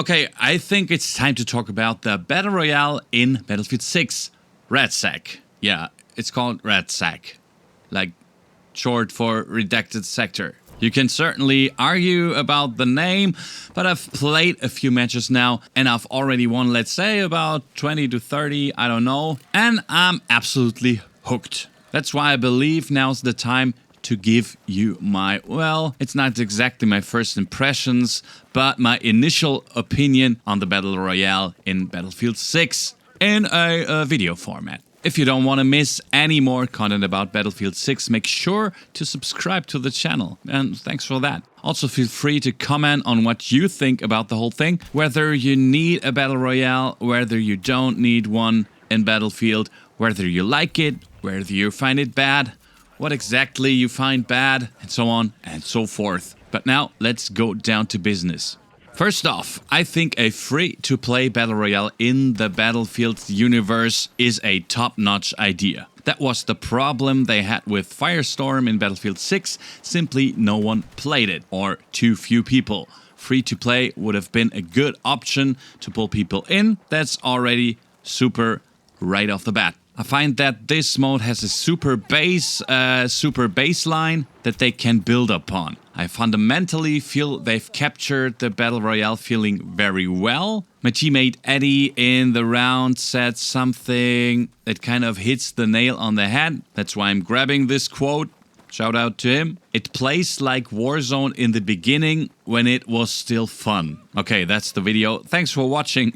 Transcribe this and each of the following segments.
Okay, I think it's time to talk about the Battle Royale in Battlefield 6. RedSec. Yeah, it's called RedSec. Like, short for Redacted Sector. You can certainly argue about the name, but I've played a few matches now and I've already won, let's say, about 20 to 30, I don't know. And I'm absolutely hooked. That's why I believe now's the time to give you my, well, it's not exactly my first impressions, but my initial opinion on the Battle Royale in Battlefield 6 in a video format. If you don't want to miss any more content about Battlefield 6, make sure to subscribe to the channel, and thanks for that. Also feel free to comment on what you think about the whole thing, whether you need a Battle Royale, whether you don't need one in Battlefield, whether you like it, whether you find it bad, what exactly you find bad, and so on and so forth. But now let's go down to business. First off, I think a free-to-play Battle Royale in the Battlefield universe is a top-notch idea. That was the problem they had with Firestorm in Battlefield 6, simply no one played it, or too few people. Free-to-play would have been a good option to pull people in, that's already super right off the bat. I find that this mode has a super baseline that they can build upon. I fundamentally feel they've captured the Battle Royale feeling very well. My teammate Eddie in the round said something that kind of hits the nail on the head. That's why I'm grabbing this quote. Shout out to him. It plays like Warzone in the beginning when it was still fun. Okay, that's the video. Thanks for watching.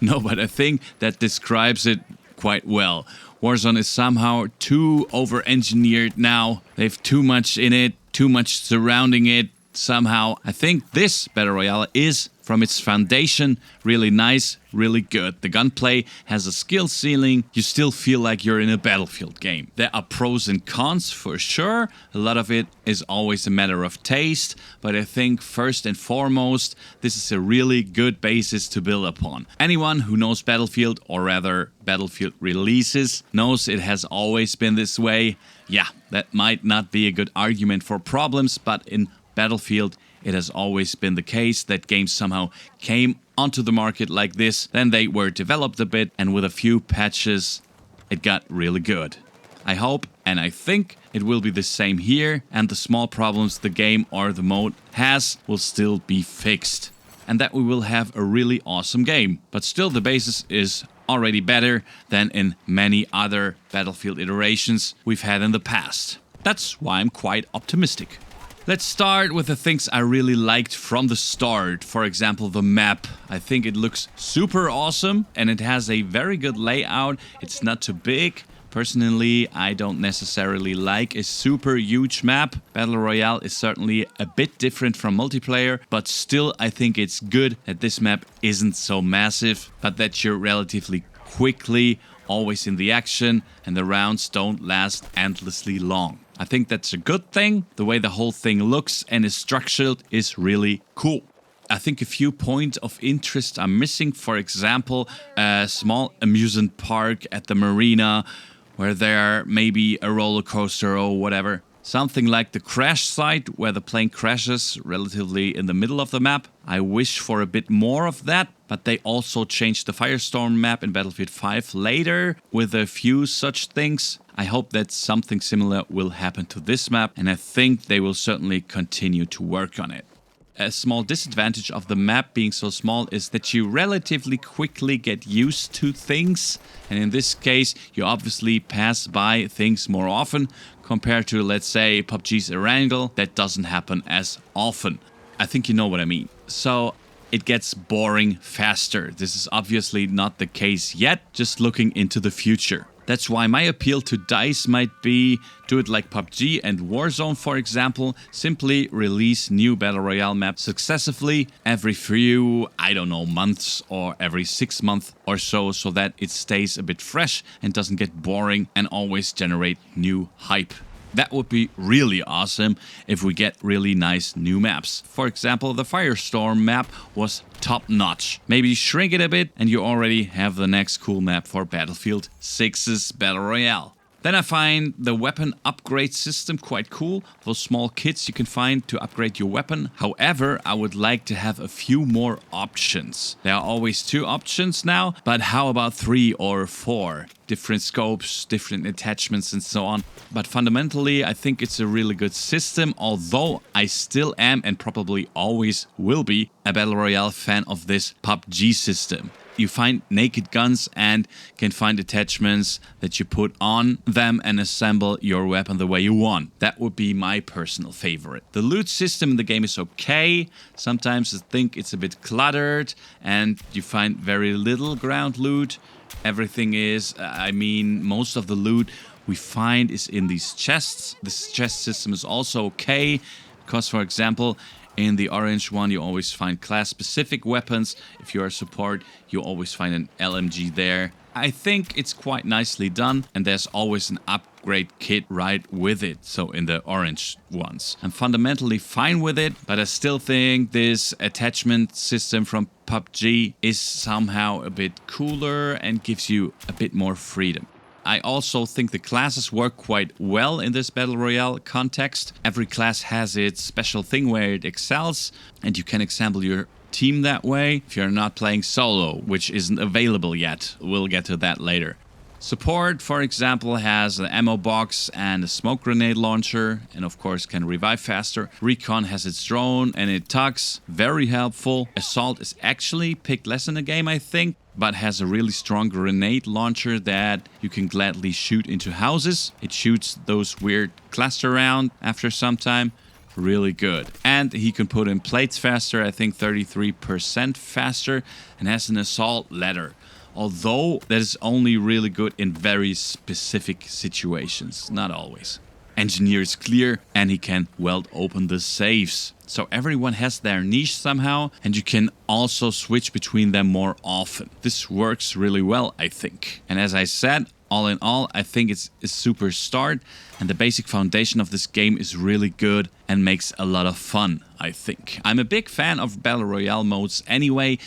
No, but I think that describes it quite well. Warzone is somehow too over-engineered now. They have too much in it, too much surrounding it. Somehow, I think this Battle Royale is, from its foundation, really nice, really good. The gunplay has a skill ceiling. You still feel like you're in a Battlefield game. There are pros and cons for sure. A lot of it is always a matter of taste. But I think first and foremost, this is a really good basis to build upon. Anyone who knows Battlefield, or rather Battlefield releases, knows it has always been this way. Yeah, that might not be a good argument for problems, but in Battlefield, it has always been the case that games somehow came onto the market like this, then they were developed a bit, and with a few patches, it got really good. I hope and I think it will be the same here, and the small problems the game or the mode has will still be fixed. And that we will have a really awesome game. But still, the basis is already better than in many other Battlefield iterations we've had in the past. That's why I'm quite optimistic. Let's start with the things I really liked from the start. For example, the map. I think it looks super awesome and it has a very good layout. It's not too big. Personally, I don't necessarily like a super huge map. Battle Royale is certainly a bit different from multiplayer, but still I think it's good that this map isn't so massive, but that you're relatively quickly always in the action and the rounds don't last endlessly long. I think that's a good thing. The way the whole thing looks and is structured is really cool. I think a few points of interest are missing. For example, a small amusement park at the marina where there may be a roller coaster or whatever. Something like the crash site where the plane crashes relatively in the middle of the map. I wish for a bit more of that, but they also changed the Firestorm map in Battlefield 5 later with a few such things. I hope that something similar will happen to this map, and I think they will certainly continue to work on it. A small disadvantage of the map being so small is that you relatively quickly get used to things, and in this case you obviously pass by things more often compared to, let's say, PUBG's Erangel. That doesn't happen as often. I think you know what I mean. So it gets boring faster. This is obviously not the case yet, just looking into the future. That's why my appeal to DICE might be do it like PUBG and Warzone, for example. Simply release new Battle Royale maps successively every few, I don't know, months or every 6 months or so that it stays a bit fresh and doesn't get boring and always generate new hype. That would be really awesome if we get really nice new maps. For example, the Firestorm map was top notch. Maybe shrink it a bit and you already have the next cool map for Battlefield 6's Battle Royale. Then I find the weapon upgrade system quite cool. Those small kits you can find to upgrade your weapon. However, I would like to have a few more options. There are always 2 options now, but how about 3 or 4? Different scopes, different attachments and so on. But fundamentally, I think it's a really good system, although I still am and probably always will be a Battle Royale fan of this PUBG system. You find naked guns and can find attachments that you put on them and assemble your weapon the way you want. That would be my personal favorite. The loot system in the game is okay. Sometimes I think it's a bit cluttered and you find very little ground loot. Everything is, most of the loot we find is in these chests. This chest system is also okay because, for example, in the orange one, you always find class-specific weapons. If you're a support, you always find an LMG there. I think it's quite nicely done, and there's always an upgrade kit right with it, so in the orange ones. I'm fundamentally fine with it, but I still think this attachment system from PUBG is somehow a bit cooler and gives you a bit more freedom. I also think the classes work quite well in this Battle Royale context. Every class has its special thing where it excels, and you can assemble your team that way if you're not playing solo, which isn't available yet. We'll get to that later. Support, for example, has an ammo box and a smoke grenade launcher, and of course can revive faster. Recon has its drone and it tugs, very helpful. Assault is actually picked less in the game, I think, but has a really strong grenade launcher that you can gladly shoot into houses. It shoots those weird cluster round after some time. Really good. And he can put in plates faster, I think 33% faster, and has an assault ladder. Although that is only really good in very specific situations, not always. Engineer is clear and he can weld open the safes. So everyone has their niche somehow, and you can also switch between them more often. This works really well, I think. And as I said, all in all, I think it's a super start, and the basic foundation of this game is really good and makes a lot of fun, I think. I'm a big fan of Battle Royale modes anyway.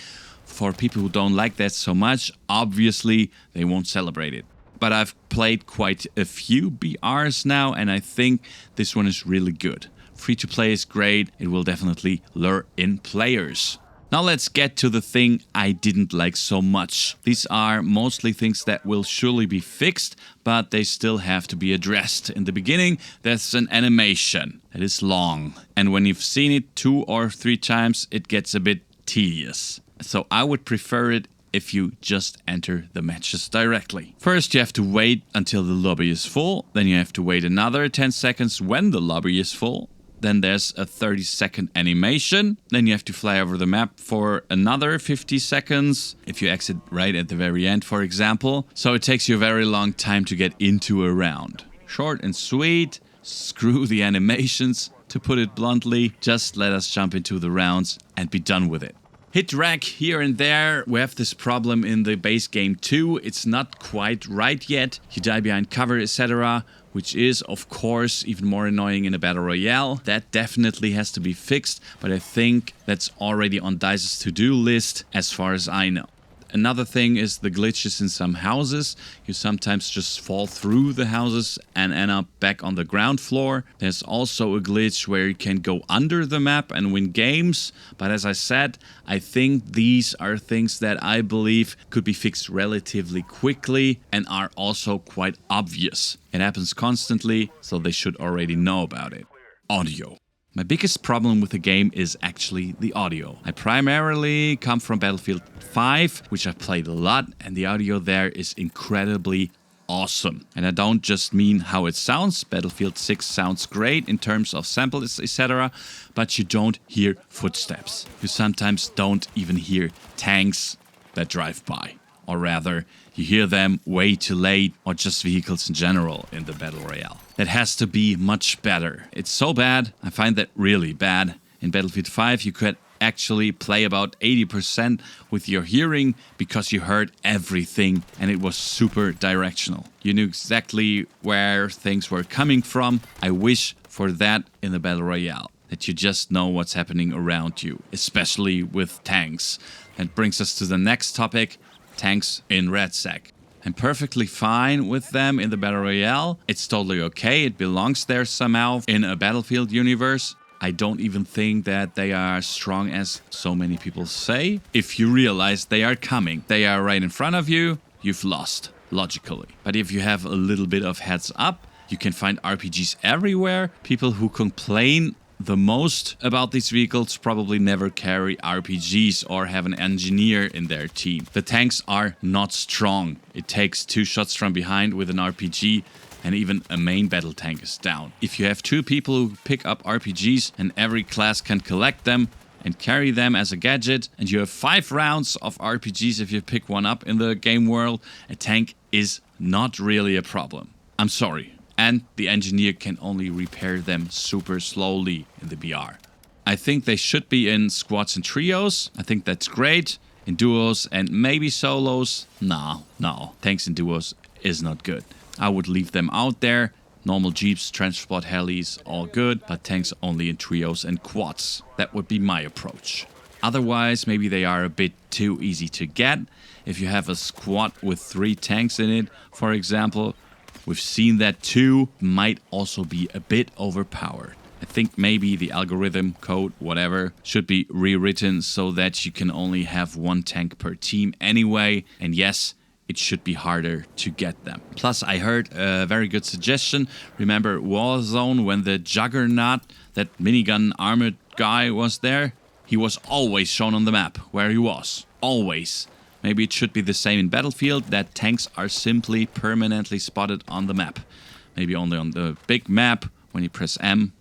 For people who don't like that so much, obviously they won't celebrate it. But I've played quite a few BRs now, and I think this one is really good. Free to play is great, it will definitely lure in players. Now let's get to the thing I didn't like so much. These are mostly things that will surely be fixed, but they still have to be addressed. In the beginning, there's an animation that is long, and when you've seen it 2 or 3 times, it gets a bit tedious. So I would prefer it if you just enter the matches directly. First you have to wait until the lobby is full, then you have to wait another 10 seconds when the lobby is full. Then there's a 30-second animation. Then you have to fly over the map for another 50 seconds. If you exit right at the very end, for example. So it takes you a very long time to get into a round. Short and sweet. Screw the animations. To put it bluntly, just let us jump into the rounds and be done with it. Hit rack here and there. We have this problem in the base game too. It's not quite right yet. You die behind cover, etc., which is, of course, even more annoying in a Battle Royale. That definitely has to be fixed, but I think that's already on DICE's to-do list as far as I know. Another thing is the glitches in some houses. You sometimes just fall through the houses and end up back on the ground floor. There's also a glitch where you can go under the map and win games. But as I said, I think these are things that I believe could be fixed relatively quickly and are also quite obvious. It happens constantly, so they should already know about it. Audio. My biggest problem with the game is actually the audio. I primarily come from Battlefield 5, which I've played a lot, and the audio there is incredibly awesome. And I don't just mean how it sounds. Battlefield 6 sounds great in terms of samples, etc., but you don't hear footsteps. You sometimes don't even hear tanks that drive by. Or rather, you hear them way too late, or just vehicles in general in the Battle Royale. That has to be much better. It's so bad, I find that really bad. In Battlefield 5 you could actually play about 80% with your hearing because you heard everything and it was super directional. You knew exactly where things were coming from. I wish for that in the Battle Royale, that you just know what's happening around you, especially with tanks. That brings us to the next topic. Tanks in RedSec. I'm perfectly fine with them in the Battle Royale. It's totally okay. It belongs there somehow in a Battlefield universe. I don't even think that they are as strong as so many people say. If you realize they are coming, they are right in front of you, you've lost, logically. But if you have a little bit of heads up, you can find RPGs everywhere. People who complain the most about these vehicles probably never carry RPGs or have an engineer in their team. The tanks are not strong. It takes 2 shots from behind with an RPG and even a main battle tank is down. If you have 2 people who pick up RPGs and every class can collect them and carry them as a gadget, and you have 5 rounds of RPGs if you pick one up in the game world, a tank is not really a problem. I'm sorry. And the engineer can only repair them super slowly in the BR. I think they should be in squads and trios. I think that's great. In duos and maybe solos. No. Tanks in duos is not good. I would leave them out there. Normal jeeps, transport helis, all good. But tanks only in trios and quads. That would be my approach. Otherwise, maybe they are a bit too easy to get. If you have a squad with 3 tanks in it, for example, we've seen that too, might also be a bit overpowered. I think maybe the algorithm, code, whatever, should be rewritten so that you can only have 1 tank per team anyway. And yes, it should be harder to get them. Plus, I heard a very good suggestion. Remember Warzone when the Juggernaut, that minigun armored guy was there? He was always shown on the map where he was. Always. Maybe it should be the same in Battlefield, that tanks are simply permanently spotted on the map. Maybe only on the big map when you press M,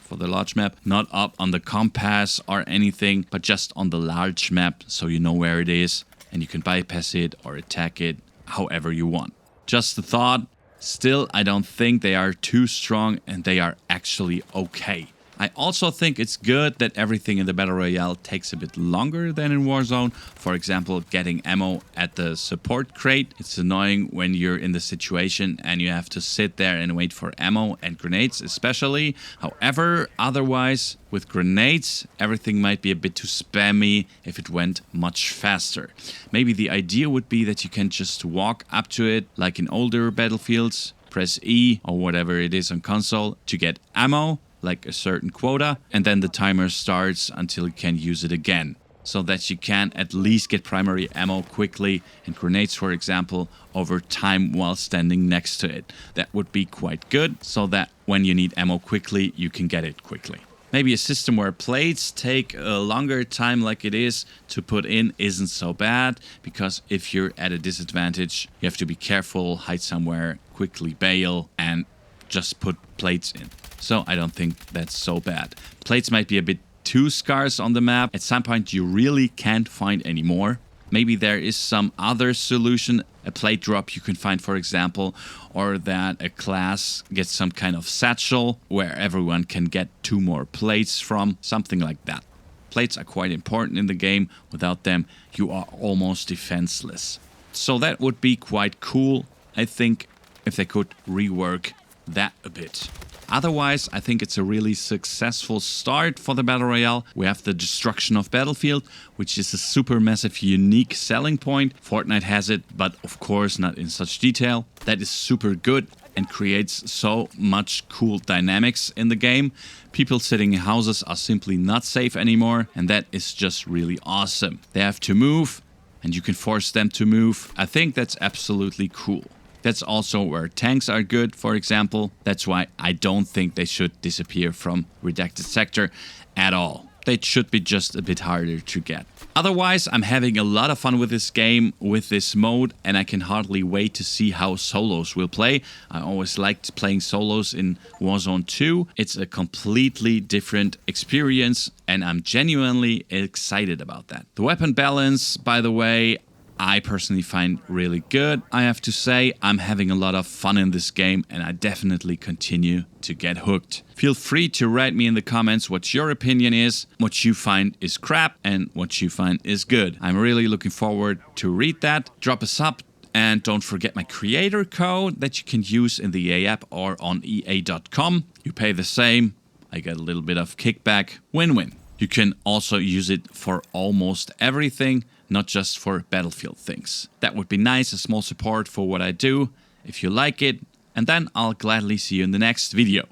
for the large map. Not up on the compass or anything, but just on the large map so you know where it is and you can bypass it or attack it however you want. Just a thought. Still, I don't think they are too strong and they are actually okay. I also think it's good that everything in the Battle Royale takes a bit longer than in Warzone. For example, getting ammo at the support crate. It's annoying when you're in the situation and you have to sit there and wait for ammo and grenades especially. However, otherwise, with grenades, everything might be a bit too spammy if it went much faster. Maybe the idea would be that you can just walk up to it like in older Battlefields, press E or whatever it is on console to get ammo, like a certain quota, and then the timer starts until you can use it again. So that you can at least get primary ammo quickly and grenades, for example, over time while standing next to it. That would be quite good, so that when you need ammo quickly, you can get it quickly. Maybe a system where plates take a longer time like it is to put in isn't so bad, because if you're at a disadvantage, you have to be careful, hide somewhere, quickly bail, and just put plates in. So I don't think that's so bad. Plates might be a bit too scarce on the map. At some point you really can't find any more. Maybe there is some other solution, a plate drop you can find, for example, or that a class gets some kind of satchel where everyone can get 2 more plates from, something like that. Plates are quite important in the game. Without them, you are almost defenseless. So that would be quite cool, I think, if they could rework that a bit. Otherwise, I think it's a really successful start for the Battle Royale. We have the destruction of Battlefield, which is a super massive unique selling point. Fortnite has it, but of course not in such detail. That is super good and creates so much cool dynamics in the game. People sitting in houses are simply not safe anymore, and that is just really awesome. They have to move, and you can force them to move. I think that's absolutely cool. That's also where tanks are good, for example. That's why I don't think they should disappear from Redacted Sector at all. They should be just a bit harder to get. Otherwise, I'm having a lot of fun with this game, with this mode, and I can hardly wait to see how solos will play. I always liked playing solos in Warzone 2. It's a completely different experience, and I'm genuinely excited about that. The weapon balance, by the way, I personally find really good. I have to say, I'm having a lot of fun in this game and I definitely continue to get hooked. Feel free to write me in the comments what your opinion is, what you find is crap and what you find is good. I'm really looking forward to read that. Drop a sub and don't forget my creator code that you can use in the EA app or on EA.com. You pay the same, I get a little bit of kickback, win-win. You can also use it for almost everything, not just for battlefield things. That would be nice, a small support for what I do, if you like it, and then I'll gladly see you in the next video.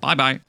Bye bye!